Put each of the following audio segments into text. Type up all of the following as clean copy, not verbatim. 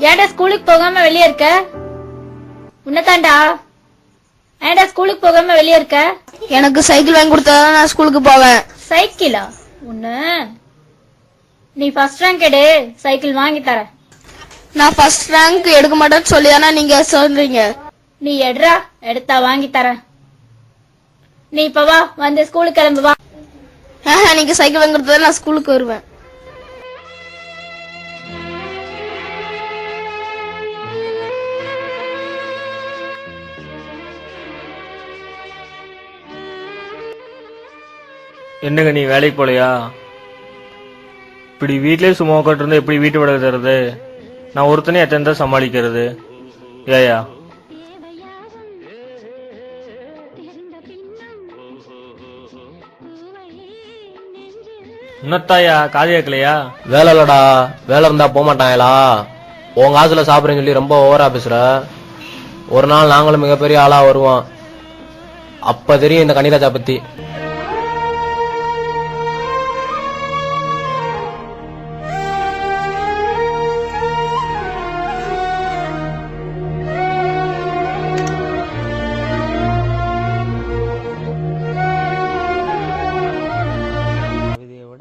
ஏடா ஸ்கூலுக்கு போகாம வெளியே இருக்க? உன்னதாண்டா. ஏடா ஸ்கூலுக்கு போகாம வெளியே இருக்க? எனக்கு சைக்கிள் வாங்கி கொடுத்தாதான் நான் ஸ்கூலுக்கு போவேன். சைக்கிளா? உன்ன நீ ஃபர்ஸ்ட் ரேங்க் எடு, சைக்கிள் வாங்கி தர. நான் ஃபர்ஸ்ட் ரேங்க் எடுக்க மாட்டேன்னு சொல்லிதானா நீங்க சொல்றீங்க? நீ எடுறா, எடுத்தா வாங்கி தர. நீ இப்ப வா, வந்து ஸ்கூலுக்கு கிளம்பு வா. நீங்க சைக்கிள் வாங்கி கொடுத்தா நான் ஸ்கூலுக்கு வருவேன். என்னங்க நீ வேலைக்கு போலையா? இப்படி வீட்லயே சும்மா உட்காந்து இருந்தா எப்படி வீட்டு வாடகை தருது? நான் ஒருத்தனே எத்தனை தான் சமாளிக்கிறது? ஏயா இன்னத்தாயா காது கேட்கலையா? வேலை இல்லடா, வேலை இருந்தா போக மாட்டாங்களா? உங்க காசுல சாப்பிடுறேன்னு சொல்லி ரொம்ப ஓவரா பேசுற. ஒரு நாள் நாங்களும் மிகப்பெரிய ஆளா வருவோம், அப்ப தெரியும் இந்த கனிராஜா பத்தி.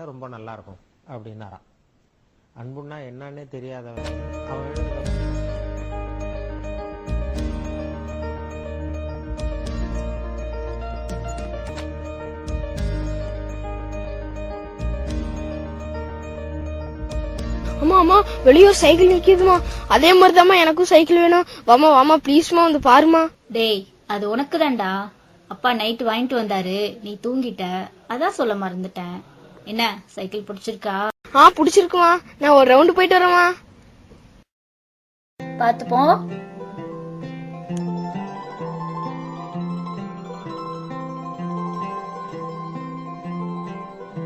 ரொம்ப நல்லா இருக்கும் அப்படின்னாராம். அன்புன்னா என்னன்னே தெரியாதவன் அவன். அம்மா அம்மா வெளியூர் சைக்கிள் நிக்குதுமா, அதே மாதிரிதாம்மா எனக்கும் சைக்கிள் வேணும். வாமா வாமா ப்ளீஸ்மா வந்து பாருமா. டேய், அது உனக்கு தான்டா. அப்பா நைட்டு வாங்கிட்டு வந்தாரு, நீ தூங்கிட்ட, அதான் சொல்ல மறந்துட்டேன். என்ன சைக்கிள் பிடிச்சிருக்கா? பிடிச்சிருக்குமா, நான் ஒரு ரவுண்ட் போயிட்டு வரேமா. பாத்துப்போம்.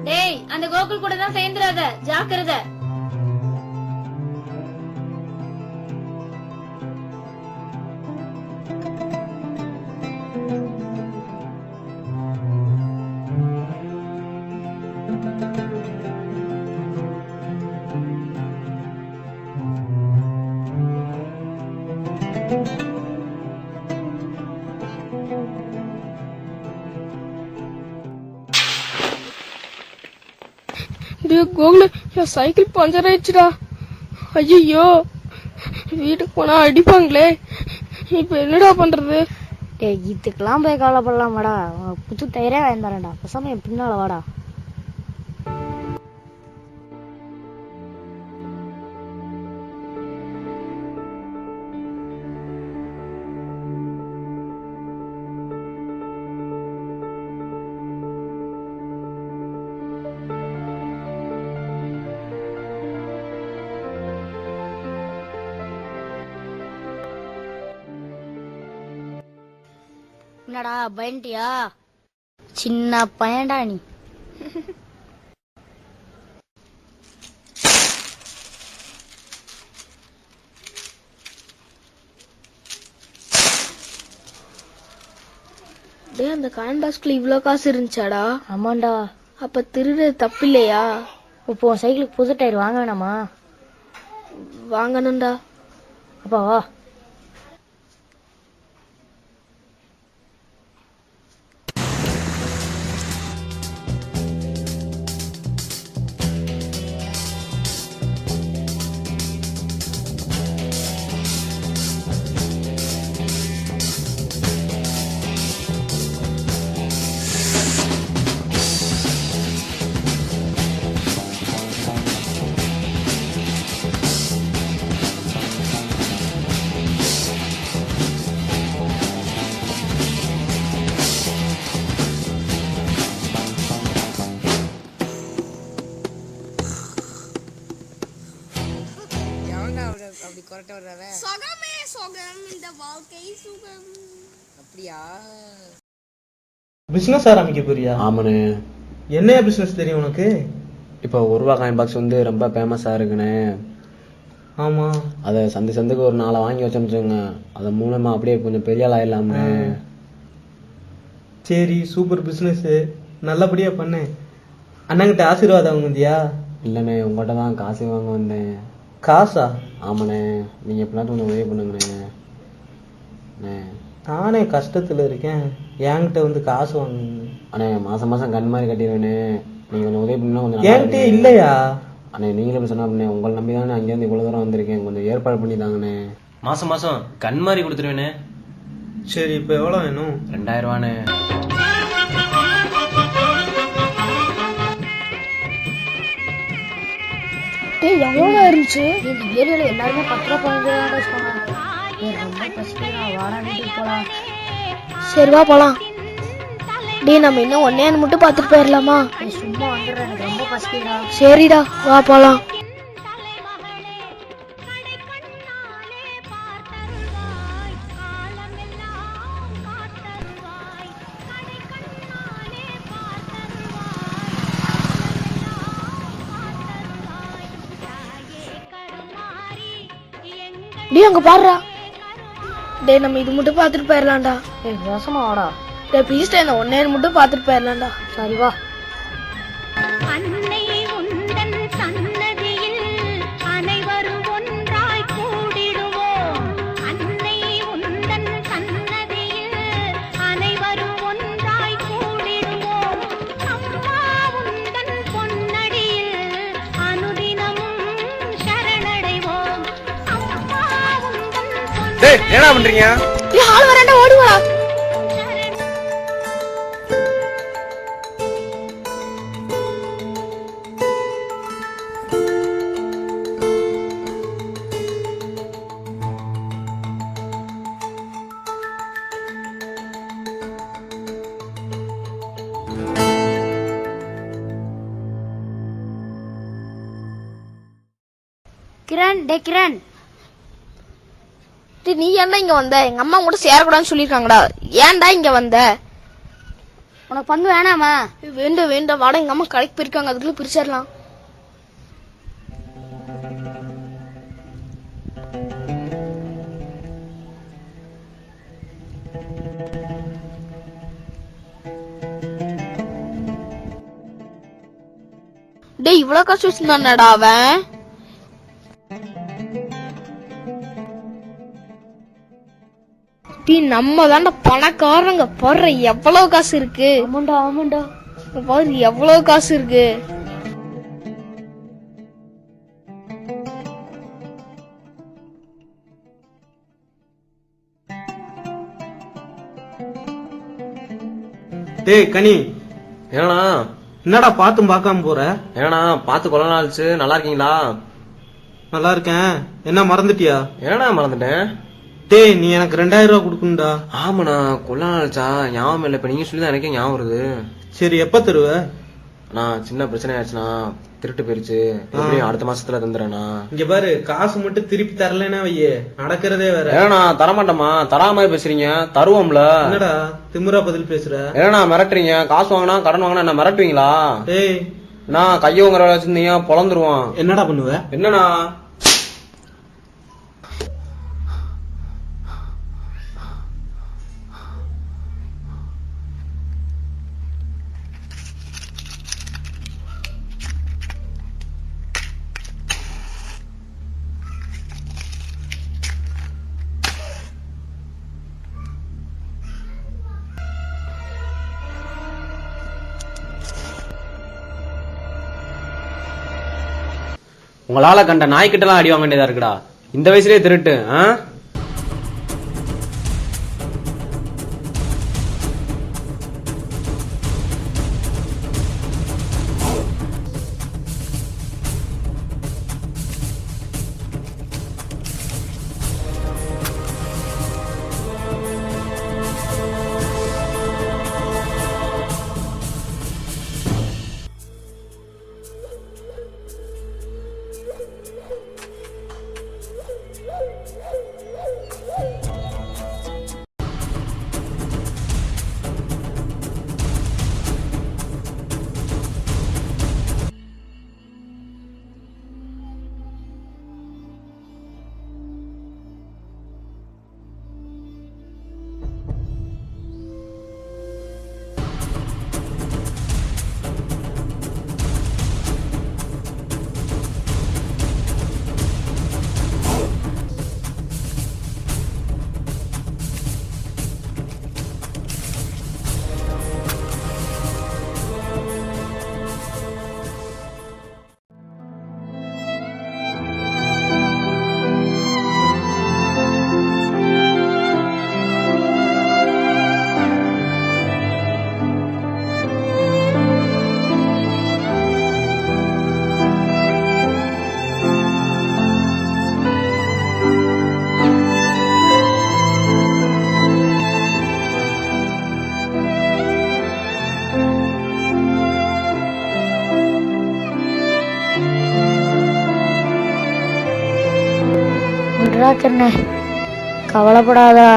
டேய், அந்த கோகுல் கூட தான் சேர்ந்துராத, ஜாக்கிரதை. கோகுல, என் சைக்கிள் பஞ்சர் ஆயிடுச்சுடா. ஐயோ, வீட்டுக்கு போனா அடிப்பாங்களே, இப்ப என்னடா பண்றது? இதுக்கெல்லாம் போய் கவலைப்படலாம் வாடா, புது டயரே வாங்கிட்டாரடா. பசங்க என் பின்னால வாடா. என்னடா பயன்ட்டியா? சின்ன பையன்டா நீ. அந்த காயின் பாக்ஸ்ல இவ்ளோ காசு இருந்துச்சாடா? ஆமாண்டா. அப்ப திருடுறது தப்பு இல்லையா? இப்போ சைக்கிளுக்கு புது டயர் வாங்க வேணாமா? வாங்கணும்டா. அப்பா வா. பிசினஸ் ஆரம்பிக்க போறியா? ஆமாண்ணே. என்ன பிசினஸ் தெரியும் உனக்கு? இப்போ 1 ரூபா காயின் பாக்ஸ் வந்து ரொம்ப ஃபேமஸா இருக்குண்ணே. ஆமா, அதை சந்துக்கு ஒரு 4 வாங்கி வச்சோம்னுங்க, அது மூலமா அப்படியே கொஞ்சம் பெரிய ஆள் ஆயிடலாம்னே. சரி, சூப்பர் பிசினஸ், நல்லபடியா பண்ணு. அண்ணங்கிட்ட ஆசீர்வாதம் வாங்குதியா? இல்லைண்ணே, உங்கள்கிட்ட தான் காசு வாங்க வந்தேன். காசா? ஆமாண்ணே, நீங்கள் எப்படினாச்சும் கொஞ்சம் உதவி பண்ணுங்கண்ணே. அண்ணே நானே கஷ்டத்தில் இருக்கேன், என்கிட்ட வந்து காசு வாங்குங்க. அண்ணே மாதம் மாதம் கண் மாதிரி கட்டிடுவேண்ணே. நீங்கள் கொஞ்சம் உதவி பண்ணா கொஞ்சம் நல்லா என்கிட்ட இருக்குண்ணே. இல்லையா? அண்ணே நீங்களும் இப்படி சொன்னா அப்படிண்ணே, உங்களை நம்பி தானே அங்கேருந்து இவ்வளோ தூரம் வந்திருக்கேன். கொஞ்சம் ஏற்பாடு பண்ணி தாங்கண்ணே. மாசம் மாசம் கண் மாதிரி கொடுத்துருவேனே. சரி, இப்போ எவ்வளோ வேணும்? 2000 ரூபாண்ணே. டேய் எவ்வளோ இருந்துச்சு? இந்த ஏரியால எல்லாருமே 10 ரூபா 15 ரூபா சொன்னாங்க. ரொம்ப பசிக்குது, வாடா வீட்டுக்கு போலாம். சரி வா போலாம். டேய் நம்ம இன்னும் ஒன்னே மட்டும் பார்த்துட்டு போயிடலாமா? சும்மா வந்துடுறேன், எனக்கு ரொம்ப பசிக்குதுடா. சரிடா வா போலாம். டேய் அங்க பாருடா. டேய் நம்ம இது மட்டும் பார்த்துட்டு போயிடலாம்டா. ரசமா வாடா. டேய் ப்ளீஸ் டே, இந்த ஒன்னே மட்டும் பார்த்துட்டு போயிடலாம்டா. சரி வா. அன்னை உந்தன் சன்னதியில் அனைவரும் ஒன்றாய் கூடிடுவோம். அன்னை உந்தன் சன்னதியில் அனைவரும் ஒன்றாய் கூடிடுவோம். அம்மா உந்தன் பொன்னடியில் அனுதினமும் சரணடைவோம். அம்மா உந்தன் என்ன பண்றீங்க? டேய் ஆள் வரேன்டா, ஓடி வாடா. கிரண், டே கிரண். டேய் நீ ஏன்டா இங்க வந்த? எங்க அம்மா கூட சேரக்கூடாதுன்னு சொல்லிருக்காங்கடா. ஏன்டா இங்க வந்த? உனக்கு பங்கு வேணாமா? வேண்டாம் வேண்டாம் வாடா, எங்க அம்மா கடைக்கு போயிருக்காங்க, அதுக்குள்ள பிரிச்சிடலாம். டேய் இவ்வளவு காசு வச்சிருந்தானடா அவன்? டேய் நம்ம தான்டா பணக்காரங்க, பாரு எவ்வளவு காசு இருக்கு. ஆமாண்டா ஆமாண்டா. பாரு எவ்வளவு காசு இருக்கு. டேய் கனி, ஏன்னா என்னடா பார்த்தும் பார்க்காம போற? ஏன்னா பார்த்து கொள்ள நாள்ச்சு. நல்லா இருக்கீங்களா? நல்லா இருக்கேன். என்ன மறந்துட்டியா? ஏன்னா மறந்துட்டேன். டேய் நீ எனக்கு 2000 ரூபா கொடுக்கணும்டா. ஆமாண்ணா கொள்ள நாள்ச்சா, ஞாபகம் இல்லை. இப்ப நீங்க சொல்லிதான் எனக்கே ஞாபகம் வருது. சரி எப்ப தருவ? நான் சின்ன பிரச்சனை ஆயிடுச்சுண்ணா, திருட்டு போயிருச்சு. எப்படியும் அடுத்த மாசத்துல தந்துடுறேண்ணா. இங்க பாரு, காசு மட்டும் திருப்பி தரலன்னா வையே, நடக்கிறதே வேற. ஏன்னா தரமாட்டோமா? தராம பேசுறீங்க, தருவோம்ல. என்னடா திமிரா பதில் பேசுற? ஏன்னா மிரட்டுறீங்க. காசு வாங்கினா கடன் வாங்கினா என்ன மிரட்டுவீங்களா? டேய் நான் கையோங்கிற வச்சிருந்தீங்க பொழந்துருவான். என்னடா பண்ணுவ? என்னண்ணா? உங்களால கண்ட நாய்கிட்ட எல்லாம் அடி வாங்க வேண்டியதா இருக்குடா. இந்த வயசுலயே திருட்டு. பாத்துறனே, கவலைப்படாதா.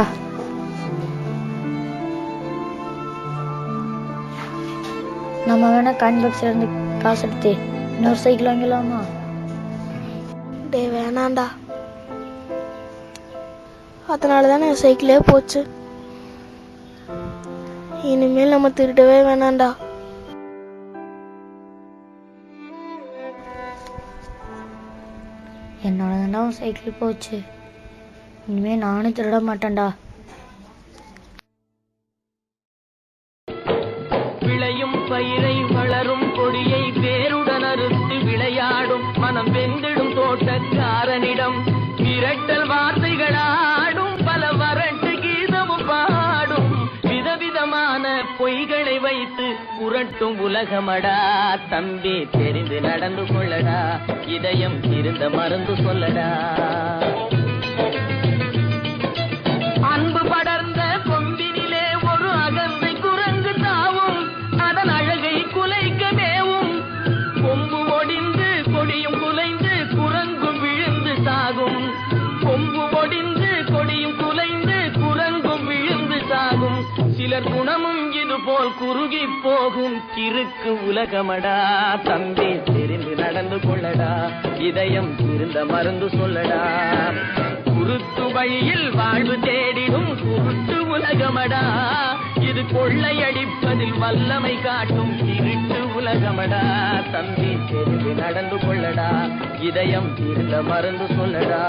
நம்ம வேணா காயின் பாக்ஸ்ல இருந்து காசு எடுத்து இன்னொரு சைக்கிள் வாங்கலாமா? டேய் வேணாண்டா, அதனாலதானே என் சைக்கிளே போச்சு. இனிமேல் நம்ம திருடவே வேணாண்டா. என்னோட தாண்டா உன் சைக்கிள் போச்சு, இனிமே நானும் திருட மாட்டேன்டா. விளையும் பயிரை வளரும் கொடியை வேருடன் அறுத்து விளையாடும் மனம் வெந்திடும் தோட்டக்காரனிடம் மிரட்டல் வார்த்தைகளாடும் பல வறட்டு கீதமும் பாடும் விதவிதமான பொய்களை வைத்து புரட்டும் உலகமடா. தம்பி தெரிந்து நடந்து கொள்ளடா, இதயம் இருந்த மறந்து சொல்லடா. அன்பு படர்ந்த கொம்பினிலே ஒரு அகந்தை குரங்கு தாவும், அதன் அழகை குலைக்க மேவும். கொம்பு ஒடிந்து கொடியும் குலைந்து குரங்கும் விழுந்து சாகும். கொம்பு ஒடிந்து கொடியும் குலைந்து குரங்கும் விழுந்து சாகும். சிலர் குணமும் இது போல் குறுகி போகும் கிறுக்கு உலகமடா. தம்பி தெரிந்து நடந்து கொள்ளடா, இதயம் இருந்த மருந்து சொல்லடா. குருட்டு வழியில் வாழ்வு தேடிடும் குருட்டு உலகமடா. இது கொள்ளையடிப்பதில் வல்லமை காட்டும் இருட்டு உலகமடா. தம்பி தெரிந்து நடந்து கொள்ளடா, இதயம் இருந்த மருந்து சொல்லடா.